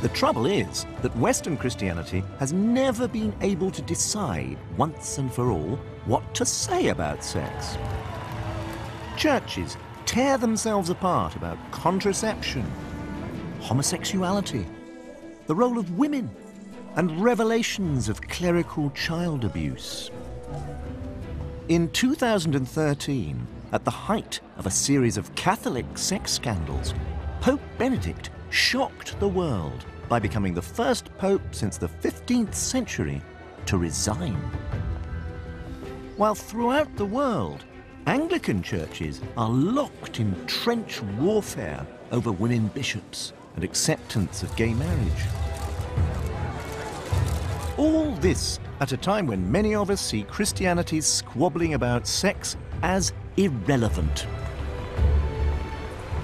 The trouble is that Western Christianity has never been able to decide once and for all what to say about sex. Churches tear themselves apart about contraception, homosexuality, the role of women, and revelations of clerical child abuse. In 2013, at the height of a series of Catholic sex scandals, Pope Benedict shocked the world by becoming the first pope since the 15th century to resign. While throughout the world, Anglican churches are locked in trench warfare over women bishops and acceptance of gay marriage. All this at a time when many of us see Christianity's squabbling about sex as irrelevant.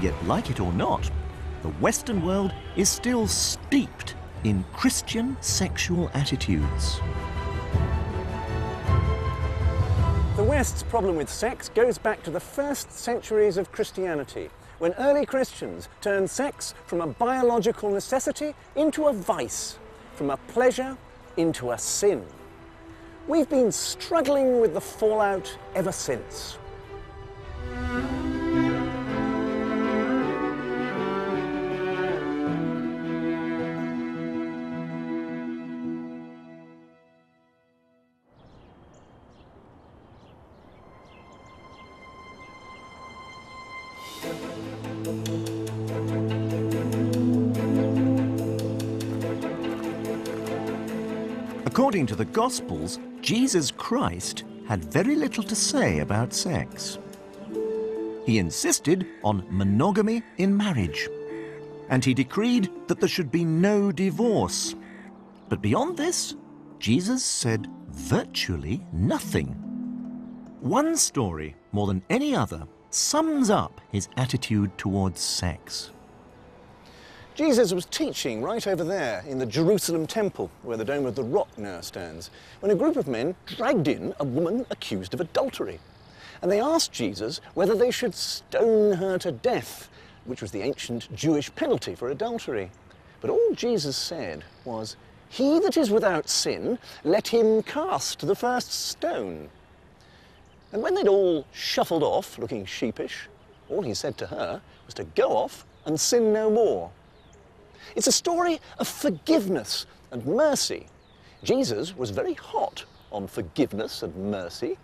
Yet, like it or not, the Western world is still steeped in Christian sexual attitudes. The West's problem with sex goes back to the first centuries of Christianity, when early Christians turned sex from a biological necessity into a vice, from a pleasure into a sin. We've been struggling with the fallout ever since. According to the Gospels, Jesus Christ had very little to say about sex. He insisted on monogamy in marriage, and he decreed that there should be no divorce. But beyond this, Jesus said virtually nothing. One story, more than any other, sums up his attitude towards sex. Jesus was teaching right over there in the Jerusalem temple, where the Dome of the Rock now stands, when a group of men dragged in a woman accused of adultery. And they asked Jesus whether they should stone her to death, which was the ancient Jewish penalty for adultery. But all Jesus said was, "He that is without sin, let him cast the first stone." And when they'd all shuffled off, looking sheepish, all he said to her was to go off and sin no more. It's a story of forgiveness and mercy. Jesus was very hot on forgiveness and mercy.